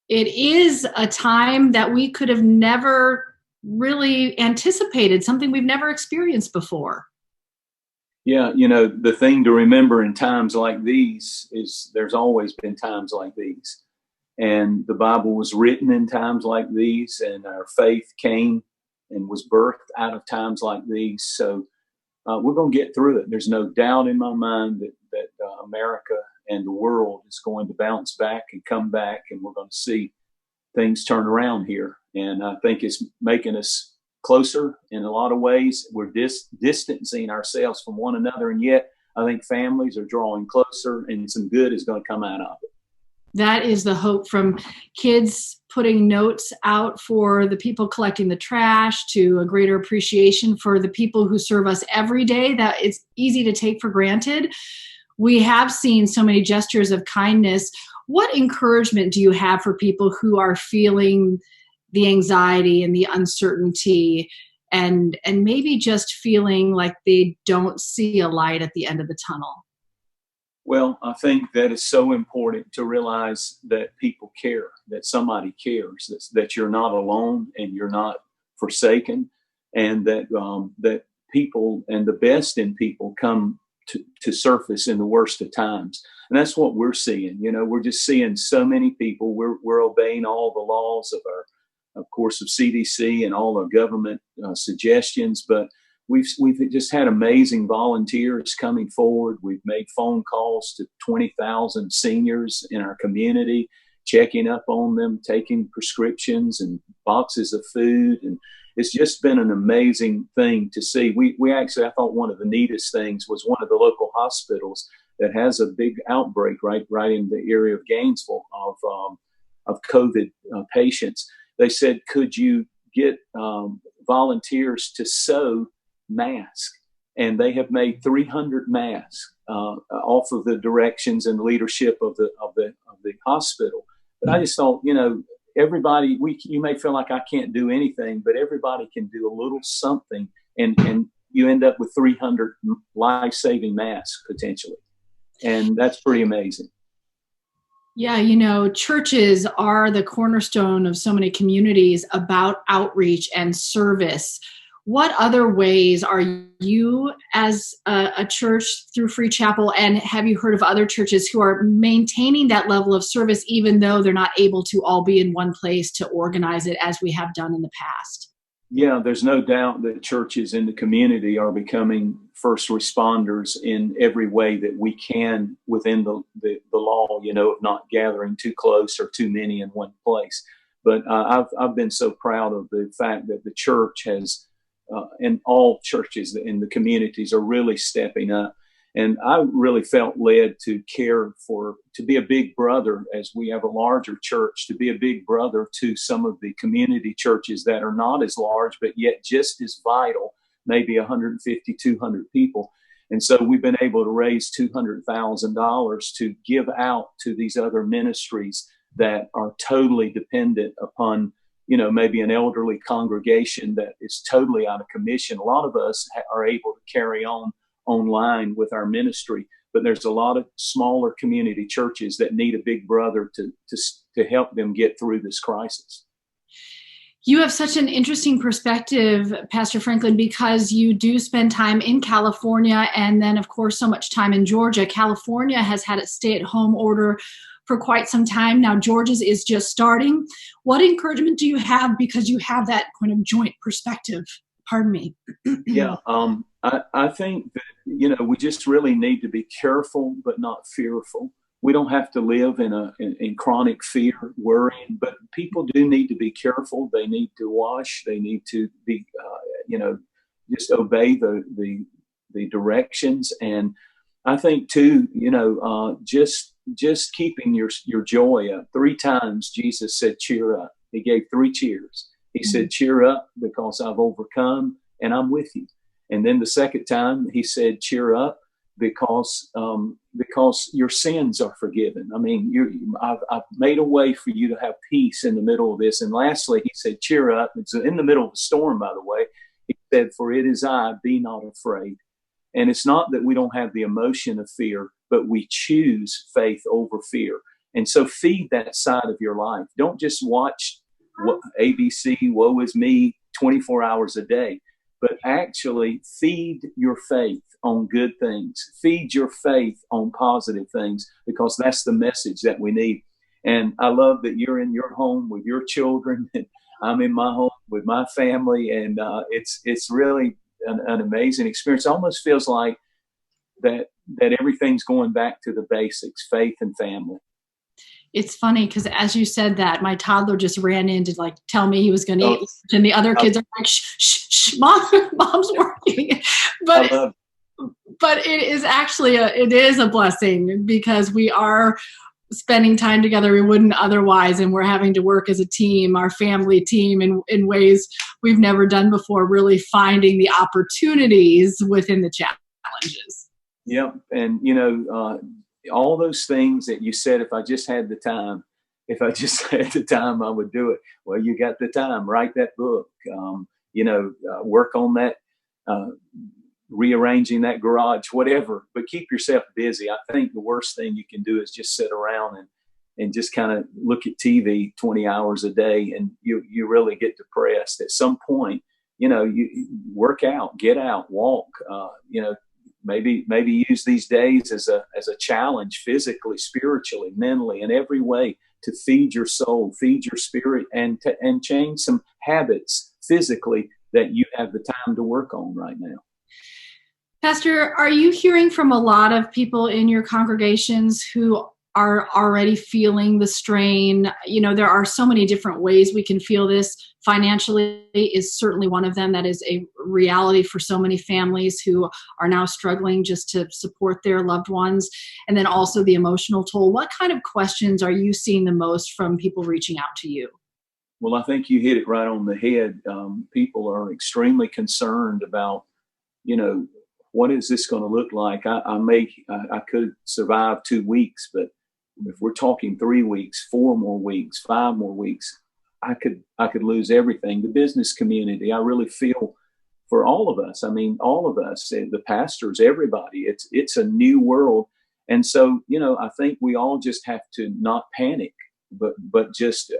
It is a time that we could have never really anticipated, something we've never experienced before. Yeah, the thing to remember in times like these is there's always been times like these. And the Bible was written in times like these, and our faith came and was birthed out of times like these. So we're going to get through it. There's no doubt in my mind that America and the world is going to bounce back and come back, and we're going to see things turn around here. And I think it's making us closer in a lot of ways. We're distancing ourselves from one another, and yet I think families are drawing closer, and some good is going to come out of it. That is the hope, from kids putting notes out for the people collecting the trash to a greater appreciation for the people who serve us every day that it's easy to take for granted. We have seen so many gestures of kindness. What encouragement do you have for people who are feeling the anxiety and the uncertainty and maybe just feeling like they don't see a light at the end of the tunnel? Well, I think that it's so important to realize that people care, that somebody cares, that you're not alone and you're not forsaken, and that people and the best in people come to surface in the worst of times. And that's what we're seeing. We're just seeing so many people. We're obeying all the laws of course, of CDC and all the government suggestions, but we've just had amazing volunteers coming forward. We've made phone calls to 20,000 seniors in our community, checking up on them, taking prescriptions and boxes of food. And it's just been an amazing thing to see. We actually, I thought one of the neatest things was one of the local hospitals that has a big outbreak right in the area of Gainesville of COVID patients. They said, could you get volunteers to sew masks? And they have made 300 masks off of the directions and leadership of the hospital. But I just thought, everybody, you may feel like I can't do anything, but everybody can do a little something, and you end up with 300 life-saving masks potentially. And that's pretty amazing. Yeah, churches are the cornerstone of so many communities about outreach and service. What other ways are you as a church through Free Chapel, and have you heard of other churches who are maintaining that level of service even though they're not able to all be in one place to organize it as we have done in the past? Yeah, there's no doubt that churches in the community are becoming first responders in every way that we can within the law, of not gathering too close or too many in one place. But I've been so proud of the fact that the church has, and all churches in the communities are really stepping up. And I really felt led to be a big brother, as we have a larger church, to be a big brother to some of the community churches that are not as large, but yet just as vital, maybe 150, 200 people. And so we've been able to raise $200,000 to give out to these other ministries that are totally dependent upon, maybe an elderly congregation that is totally out of commission. A lot of us are able to carry on online with our ministry, but there's a lot of smaller community churches that need a big brother to help them get through this crisis. You have such an interesting perspective, Pastor Franklin, because you do spend time in California and then, of course, so much time in Georgia. California has had a stay-at-home order for quite some time now. Georgia's is just starting. What encouragement do you have, because you have that kind of joint perspective? Pardon me. Yeah, I think that, we just really need to be careful, but not fearful. We don't have to live in chronic fear, worrying, but people do need to be careful. They need to wash. They need to be, just obey the directions. And I think too, just keeping your joy up. 3 times Jesus said, cheer up. He gave 3 cheers. He said, cheer up because I've overcome and I'm with you. And then the second time he said, cheer up because your sins are forgiven. I mean, I've made a way for you to have peace in the middle of this. And lastly, he said, cheer up. It's in the middle of the storm, by the way. He said, for it is I, be not afraid. And it's not that we don't have the emotion of fear, but we choose faith over fear. And so feed that side of your life. Don't just watch ABC, woe is me, 24 hours a day, but actually feed your faith on good things. Feed your faith on positive things, because that's the message that we need. And I love that you're in your home with your children, and I'm in my home with my family, and it's really an amazing experience. It almost feels like that everything's going back to the basics, faith and family. It's funny because as you said that, my toddler just ran in to like tell me he was going to eat lunch, and the other kids are like, shh, shh, shh, mom's working. But it is actually it is a blessing, because we are spending time together we wouldn't otherwise, and we're having to work as a team, our family team, in ways we've never done before, really finding the opportunities within the challenges. Yep. And, all those things that you said, if I just had the time, I would do it. Well, you got the time. Write that book, work on that, rearranging that garage, whatever, but keep yourself busy. I think the worst thing you can do is just sit around and just kind of look at TV 20 hours a day, and you really get depressed. At some point, you work out, get out, walk, maybe use these days as a challenge, physically, spiritually, mentally, in every way, to feed your soul, feed your spirit, and change some habits physically that you have the time to work on right now. Pastor, are you hearing from a lot of people in your congregations who are already feeling the strain? There are so many different ways we can feel this. Financially is certainly one of them. That is a reality for so many families who are now struggling just to support their loved ones. And then also the emotional toll. What kind of questions are you seeing the most from people reaching out to you? Well, I think you hit it right on the head. People are extremely concerned about, what is this going to look like? I could survive 2 weeks, but if we're talking 3 weeks, 4 more weeks, 5 more weeks, I could lose everything. The business community, I really feel for all of us. I mean, all of us, the pastors, everybody. It's a new world, and so I think we all just have to not panic, but just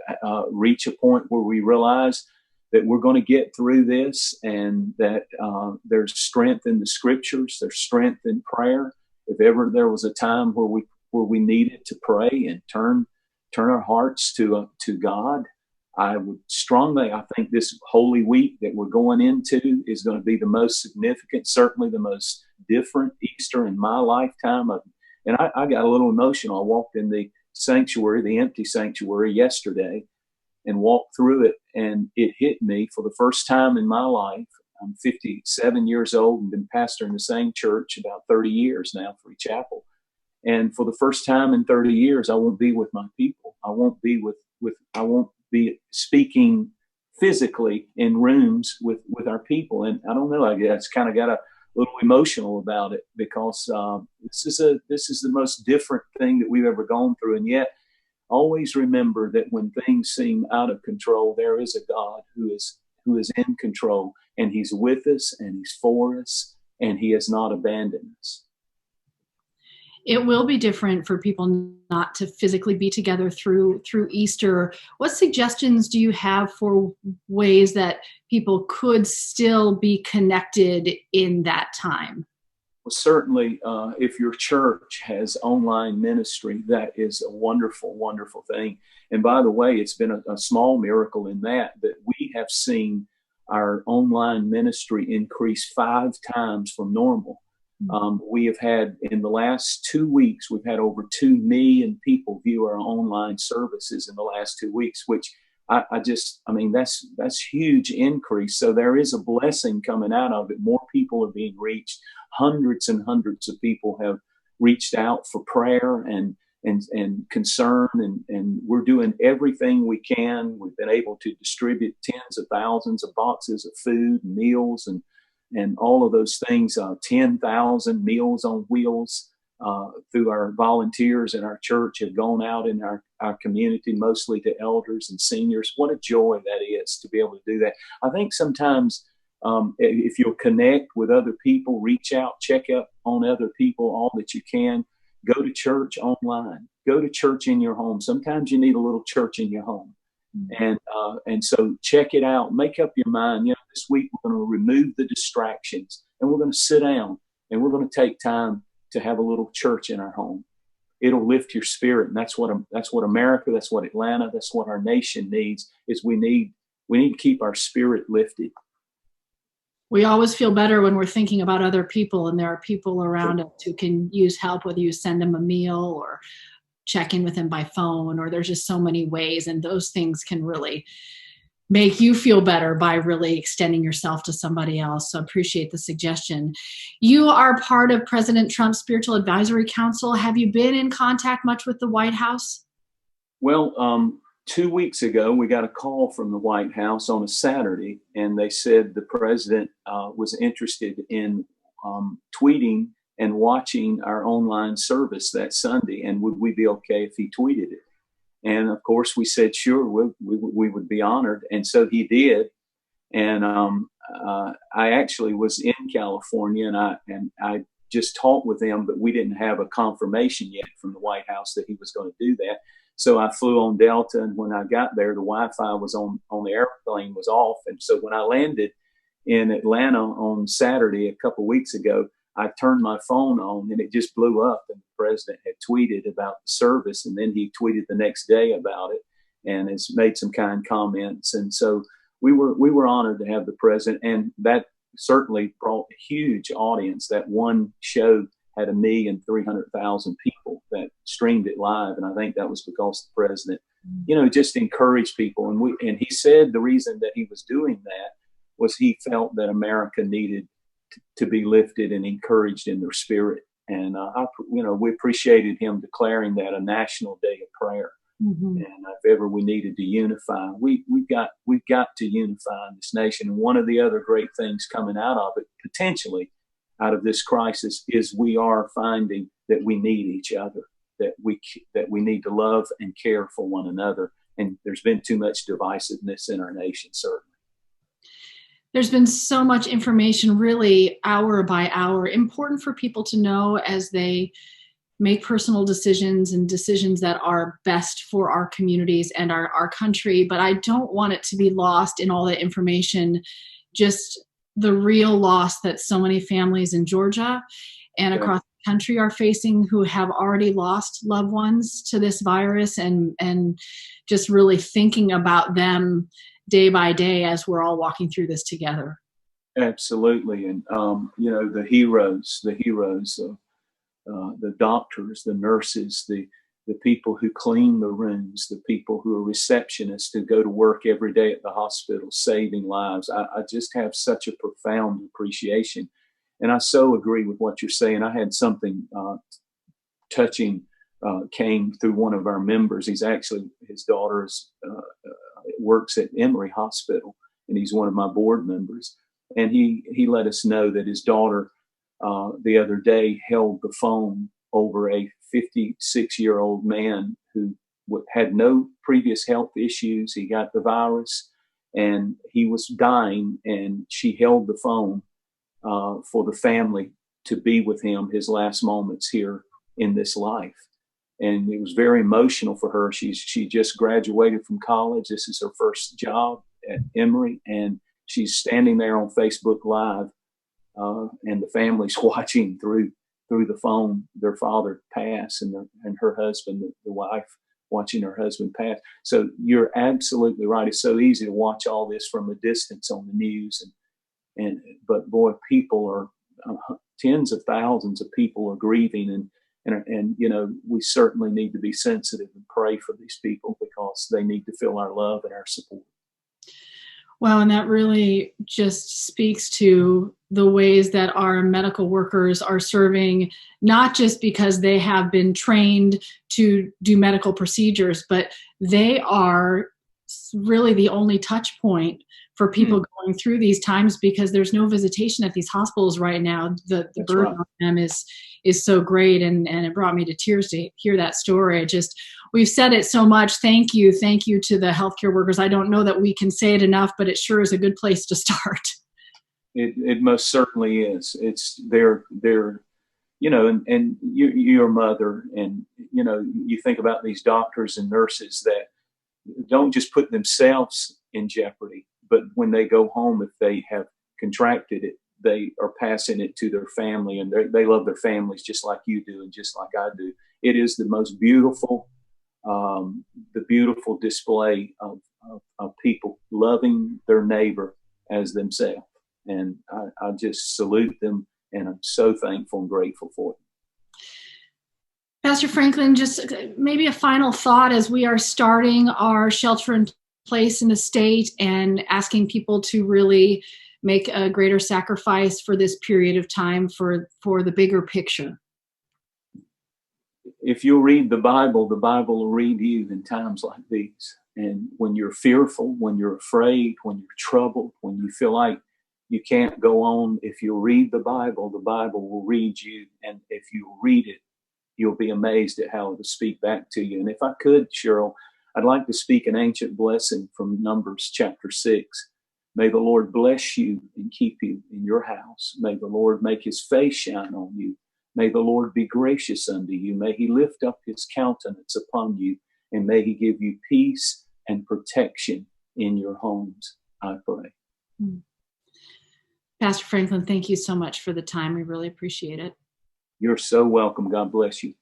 reach a point where we realize that we're going to get through this, and that there's strength in the scriptures, there's strength in prayer. If ever there was a time where we needed to pray and turn our hearts to God, I think this Holy Week that we're going into is going to be the most significant, certainly the most different Easter in my lifetime. And I got a little emotional. I walked in the sanctuary, the empty sanctuary, yesterday, and walked through it, and it hit me for the first time in my life. I'm 57 years old and been pastoring the same church about 30 years now, Free Chapel. And for the first time in 30 years, I won't be with my people. I won't be speaking physically in rooms with our people. And I don't know, I guess kind of got a little emotional about it, because this is the most different thing that we've ever gone through. And yet, always remember that when things seem out of control, there is a God who is in control, and He's with us, and He's for us, and He has not abandoned us. It will be different for people not to physically be together through Easter. What suggestions do you have for ways that people could still be connected in that time? Well, certainly, if your church has online ministry, that is a wonderful, wonderful thing. And by the way, it's been a small miracle in that we have seen our online ministry increase 5 times from normal. We have had, in the last 2 weeks, we've had over 2 million people view our online services in the last 2 weeks, which that's huge increase. So there is a blessing coming out of it. More people are being reached. Hundreds and hundreds of people have reached out for prayer and concern, and we're doing everything we can. We've been able to distribute tens of thousands of boxes of food and meals and all of those things, 10,000 Meals on Wheels through our volunteers in our church have gone out in our community, mostly to elders and seniors. What a joy that is to be able to do that. I think sometimes if you'll connect with other people, reach out, check up on other people, all that you can, go to church online. Go to church in your home. Sometimes you need a little church in your home. And so check it out. Make up your mind. This week we're going to remove the distractions, and we're going to sit down, and we're going to take time to have a little church in our home. It'll lift your spirit, and that's what America, that's what Atlanta, that's what our nation needs. Is we need to keep our spirit lifted. We always feel better when we're thinking about other people, and there are people around us who can use help, whether you send them a meal or check in with them by phone, or there's just so many ways, and those things can really make you feel better by really extending yourself to somebody else. So I appreciate the suggestion. You are part of President Trump's Spiritual Advisory Council. Have you been in contact much with the White House? Well, 2 weeks ago, we got a call from the White House on a Saturday, and they said the president was interested in tweeting and watching our online service that Sunday, and would we be okay if he tweeted it? And of course, we said sure, we would be honored, and so he did. And I actually was in California, and I just talked with him, but we didn't have a confirmation yet from the White House that he was going to do that. So I flew on Delta, and when I got there, the Wi-Fi was on the airplane was off, and so when I landed in Atlanta on Saturday a couple of weeks ago, I turned my phone on, and it just blew up, and the president had tweeted about the service, and then he tweeted the next day about it and has made some kind comments. And so we were honored to have the president, and that certainly brought a huge audience. That one show had 1,300,000 people that streamed it live, and I think that was because the president, just encouraged people. And he said the reason that he was doing that was he felt that America needed to be lifted and encouraged in their spirit. And we appreciated him declaring that a national day of prayer. Mm-hmm. And if ever we needed to unify, we've got to unify in this nation. And one of the other great things coming out of it, potentially out of this crisis, is we are finding that we need each other, that we need to love and care for one another. And there's been too much divisiveness in our nation, certainly. There's been so much information, really hour by hour, important for people to know as they make personal decisions and decisions that are best for our communities and our country. But I don't want it to be lost in all that information, just the real loss that so many families in Georgia and across the country are facing, who have already lost loved ones to this virus, and just really thinking about them day by day as we're all walking through this together. Absolutely. And, the heroes, the doctors, the nurses, the people who clean the rooms, the people who are receptionists who go to work every day at the hospital, saving lives. I just have such a profound appreciation. And I so agree with what you're saying. I had something touching came through one of our members. His daughter works at Emory Hospital, and he's one of my board members. And he let us know that his daughter the other day held the phone over a 56-year-old man who had no previous health issues. He got the virus, and he was dying, and she held the phone for the family to be with him his last moments here in this life. And it was very emotional for her. She just graduated from college. This is her first job at Emory, and she's standing there on Facebook Live, and the family's watching through the phone their father pass, and her husband, the wife, watching her husband pass. So you're absolutely right. It's so easy to watch all this from a distance on the news, but boy, people are tens of thousands of people are grieving, and we certainly need to be sensitive and pray for these people, because they need to feel our love and our support. Well, and that really just speaks to the ways that our medical workers are serving, not just because they have been trained to do medical procedures, but they are really the only touch point for people going through these times, because there's no visitation at these hospitals right now. The burden on them is so great, and it brought me to tears to hear that story. We've said it so much. Thank you to the healthcare workers. I don't know that we can say it enough, but it sure is a good place to start. It most certainly is. It's they're and you're a mother, and, you think about these doctors and nurses that don't just put themselves in jeopardy, but when they go home, if they have contracted it, they are passing it to their family, and they love their families just like you do and just like I do. It is the most beautiful, the beautiful display of people loving their neighbor as themselves. And I just salute them, and I'm so thankful and grateful for it. Pastor Franklin, just maybe a final thought as we are starting our shelter in place in the state and asking people to really make a greater sacrifice for this period of time for the bigger picture. If you'll read the Bible will read you in times like these. And when you're fearful, when you're afraid, when you're troubled, when you feel like you can't go on, if you'll read the Bible will read you. And if you read it, you'll be amazed at how it will speak back to you. And if I could, Cheryl, I'd like to speak an ancient blessing from Numbers chapter 6. May the Lord bless you and keep you in your house. May the Lord make his face shine on you. May the Lord be gracious unto you. May he lift up his countenance upon you, and may he give you peace and protection in your homes, I pray. Pastor Franklin, thank you so much for the time. We really appreciate it. You're so welcome. God bless you.